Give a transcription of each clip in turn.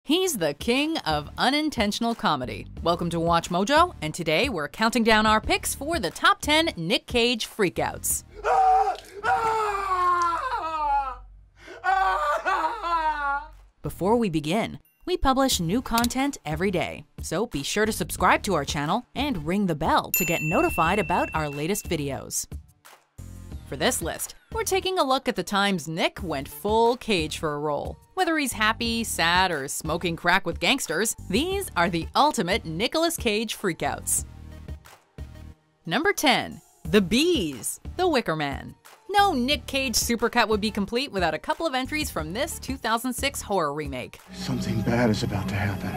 He's the king of unintentional comedy. Welcome to WatchMojo, and today we're counting down our picks for the top 10 Nick Cage freakouts. Before we begin, we publish new content every day, so be sure to subscribe to our channel and ring the bell to get notified about our latest videos. For this list, we're taking a look at the times Nick went full Cage for a role. Whether he's happy, sad, or smoking crack with gangsters, these are the ultimate Nicolas Cage freakouts. Number 10. The Bees, The Wicker Man. No Nick Cage supercut would be complete without a couple of entries from this 2006 horror remake. Something bad is about to happen.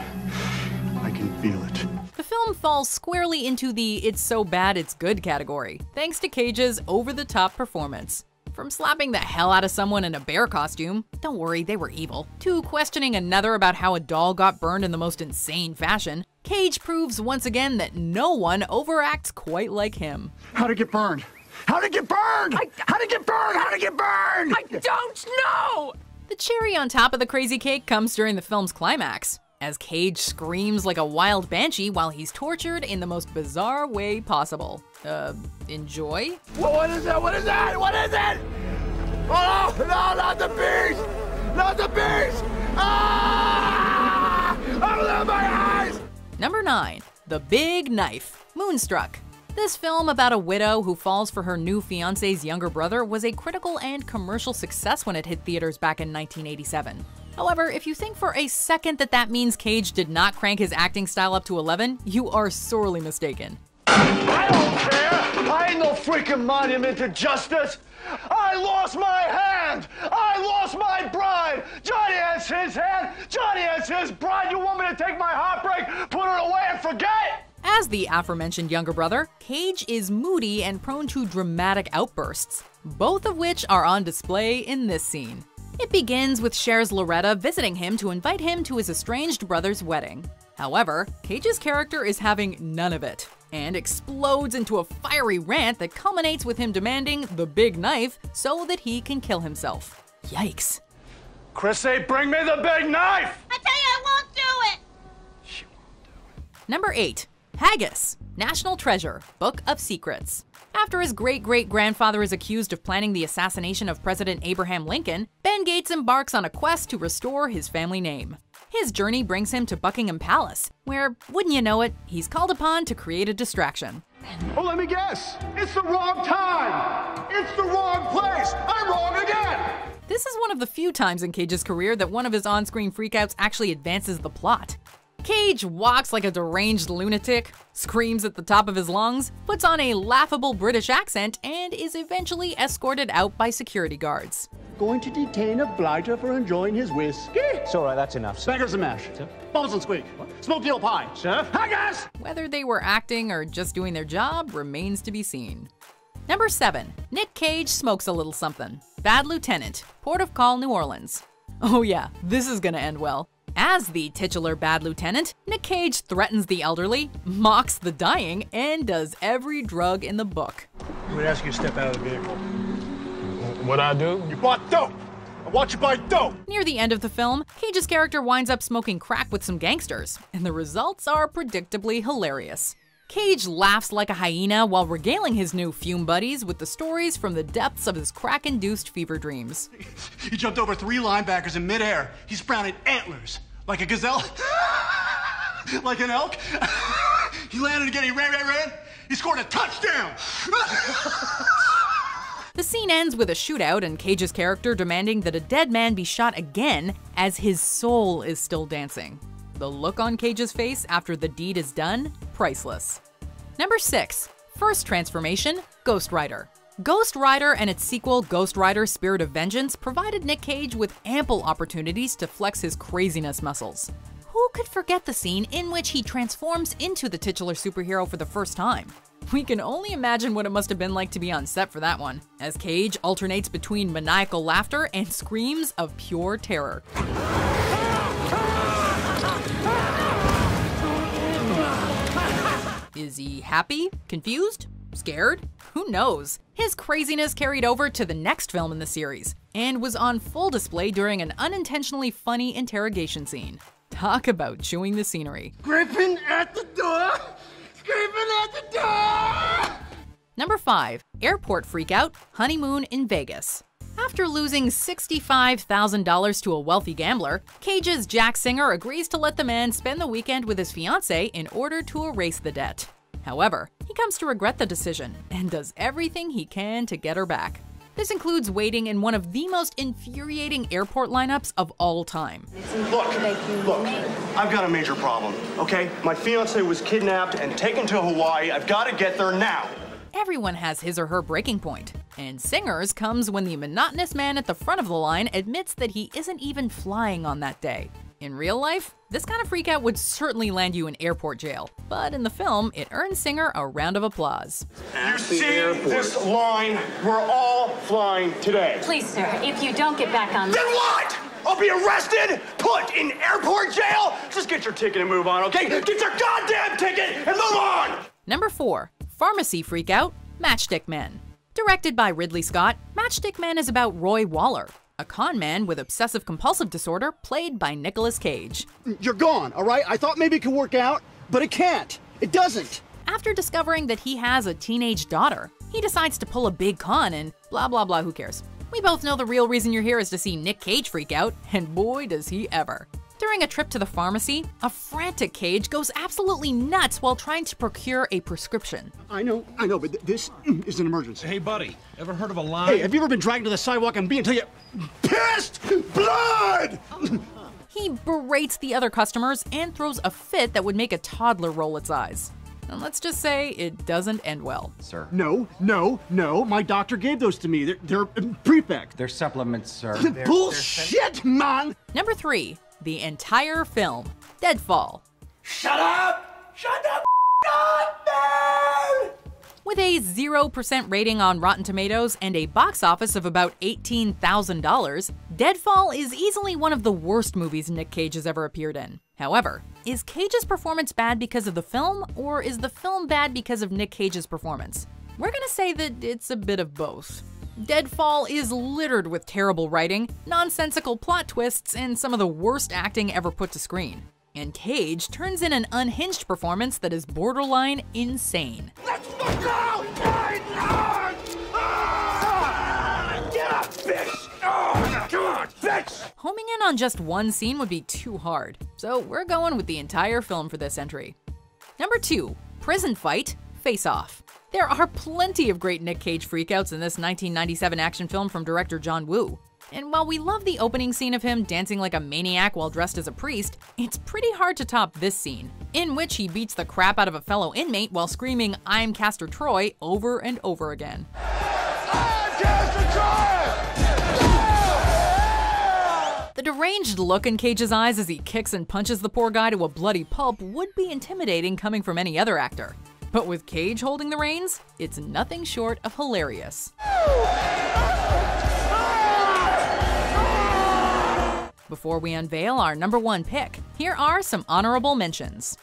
I can feel it. The film falls squarely into the "it's so bad it's good" category, thanks to Cage's over-the-top performance. From slapping the hell out of someone in a bear costume, don't worry, they were evil, to questioning another about how a doll got burned in the most insane fashion, Cage proves once again that no one overacts quite like him. How'd it get burned? How'd it get burned? How'd it get burned? How'd it get burned? I don't know! The cherry on top of the crazy cake comes during the film's climax, as Cage screams like a wild banshee while he's tortured in the most bizarre way possible. Enjoy? What is that? What is that? What is it? Oh, no, not the bees! Not the bees! Ah! Open my eyes! Number 9. The Big Knife, Moonstruck. This film about a widow who falls for her new fiancé's younger brother was a critical and commercial success when it hit theaters back in 1987. However, if you think for a second that means Cage did not crank his acting style up to 11, you are sorely mistaken. I don't care! I ain't no freaking monument to justice! I lost my hand! I lost my bride! Johnny has his hand! Johnny has his bride! You want me to take my heartbreak, put it away, and forget? As the aforementioned younger brother, Cage is moody and prone to dramatic outbursts, both of which are on display in this scene. It begins with Cher's Loretta visiting him to invite him to his estranged brother's wedding. However, Cage's character is having none of it, and explodes into a fiery rant that culminates with him demanding the big knife so that he can kill himself. Yikes. Chrissy, bring me the big knife! I tell you, I won't do it! She won't do it. Number 8. Haggis, National Treasure, Book of Secrets. After his great-great-grandfather is accused of planning the assassination of President Abraham Lincoln, Ben Gates embarks on a quest to restore his family name. His journey brings him to Buckingham Palace, where, wouldn't you know it, he's called upon to create a distraction. Oh, let me guess. It's the wrong time. It's the wrong place. I'm wrong again. This is one of the few times in Cage's career that one of his on-screen freakouts actually advances the plot. Cage walks like a deranged lunatic, screams at the top of his lungs, puts on a laughable British accent, and is eventually escorted out by security guards. Going to detain a blighter for enjoying his whiskey? It's all right, that's enough, sir. Bangers and mash. Sir? Bubbles and squeak. Smoked eel pie. Sir? Haggis! Whether they were acting or just doing their job remains to be seen. Number 7. Nick Cage smokes a little something. Bad Lieutenant, Port of Call, New Orleans. Oh yeah, this is gonna end well. As the titular bad lieutenant, Nick Cage threatens the elderly, mocks the dying, and does every drug in the book. I'm gonna ask you to step out of the vehicle. What'd I do? You bought dope! I watch you buy dope! Near the end of the film, Cage's character winds up smoking crack with some gangsters, and the results are predictably hilarious. Cage laughs like a hyena while regaling his new fume buddies with the stories from the depths of his crack-induced fever dreams. He jumped over 3 linebackers in midair. He sprouted antlers. Like a gazelle. Like an elk. He landed again, he ran. He scored a touchdown! The scene ends with a shootout and Cage's character demanding that a dead man be shot again as his soul is still dancing. The look on Cage's face after the deed is done, priceless. Number 6. First transformation, Ghost Rider. Ghost Rider and its sequel, Ghost Rider: Spirit of Vengeance, provided Nick Cage with ample opportunities to flex his craziness muscles. Who could forget the scene in which he transforms into the titular superhero for the first time? We can only imagine what it must have been like to be on set for that one, as Cage alternates between maniacal laughter and screams of pure terror. Is he happy? Confused? Scared? Who knows? His craziness carried over to the next film in the series, and was on full display during an unintentionally funny interrogation scene. Talk about chewing the scenery. Scraping at the door! Scraping at the door! Number 5. Airport Freakout, Honeymoon in Vegas. After losing $65,000 to a wealthy gambler, Cage's Jack Singer agrees to let the man spend the weekend with his fiancée in order to erase the debt. However, he comes to regret the decision and does everything he can to get her back. This includes waiting in one of the most infuriating airport lineups of all time. Look, I've got a major problem, okay? My fiancée was kidnapped and taken to Hawaii. I've got to get there now. Everyone has his or her breaking point, and Singer's comes when the monotonous man at the front of the line admits that he isn't even flying on that day. In real life, this kind of freakout would certainly land you in airport jail, but in the film, it earns Singer a round of applause. You see this line? We're all flying today. Please, sir, if you don't get back on... Then what? I'll be arrested? Put in airport jail? Just get your ticket and move on, okay? Get your goddamn ticket and move on! Number 4. Pharmacy Freakout, Matchstick Men. Directed by Ridley Scott, Matchstick Men is about Roy Waller, a con man with obsessive-compulsive disorder played by Nicolas Cage. You're gone, all right? I thought maybe it could work out, but it can't. It doesn't. After discovering that he has a teenage daughter, he decides to pull a big con and blah blah blah, who cares? We both know the real reason you're here is to see Nick Cage freak out, and boy does he ever. During a trip to the pharmacy, a frantic Cage goes absolutely nuts while trying to procure a prescription. I know, but this is an emergency. Hey, buddy, ever heard of a line? Hey, have you ever been dragged to the sidewalk and being until you pissed blood? He berates the other customers and throws a fit that would make a toddler roll its eyes. And let's just say it doesn't end well. Sir. No. My doctor gave those to me. They're prefect. They're supplements, sir. Bullshit, man! Number 3. The entire film, Deadfall. Shut up! Shut the up, man! With a 0% rating on Rotten Tomatoes and a box office of about $18,000, Deadfall is easily one of the worst movies Nick Cage has ever appeared in. However, is Cage's performance bad because of the film, or is the film bad because of Nick Cage's performance? We're gonna say that it's a bit of both. Deadfall is littered with terrible writing, nonsensical plot twists, and some of the worst acting ever put to screen. And Cage turns in an unhinged performance that is borderline insane. Let's fuck out! Get up, bitch! Oh, come on, bitch! Homing in on just one scene would be too hard, so we're going with the entire film for this entry. Number 2. Prison Fight, Face Off. There are plenty of great Nick Cage freakouts in this 1997 action film from director John Woo. And while we love the opening scene of him dancing like a maniac while dressed as a priest, it's pretty hard to top this scene, in which he beats the crap out of a fellow inmate while screaming, "I'm Castor Troy," over and over again. The deranged look in Cage's eyes as he kicks and punches the poor guy to a bloody pulp would be intimidating coming from any other actor. But with Cage holding the reins, it's nothing short of hilarious. Before we unveil our number 1 pick, here are some honorable mentions.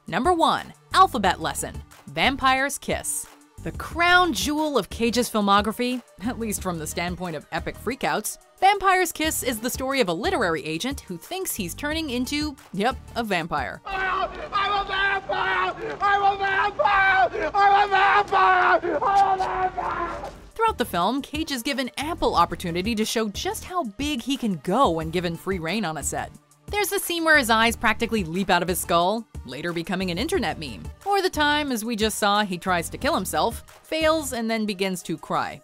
Number 1. Alphabet Lesson, Vampire's Kiss. The crown jewel of Cage's filmography, at least from the standpoint of epic freakouts, Vampire's Kiss is the story of a literary agent who thinks he's turning into, yep, a vampire. I'm a vampire! I'm a vampire! I'm a vampire! I'm a vampire! Throughout the film, Cage is given ample opportunity to show just how big he can go when given free rein on a set. There's the scene where his eyes practically leap out of his skull, later becoming an internet meme. Or the time, as we just saw, he tries to kill himself, fails, and then begins to cry.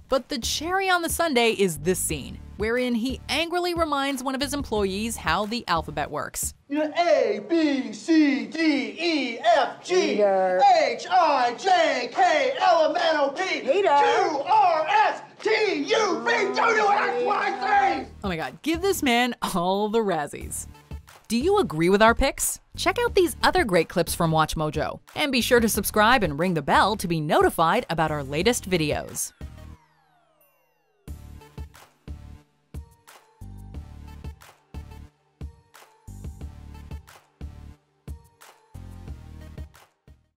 But the cherry on the sundae is this scene, wherein he angrily reminds one of his employees how the alphabet works. A, B, C, D, E, F, G, H, I, J, K, L, M, N, O, P, Q, R, S, T, U, V, W, X, Y, Z! Oh my god, give this man all the Razzies. Do you agree with our picks? Check out these other great clips from WatchMojo, and be sure to subscribe and ring the bell to be notified about our latest videos.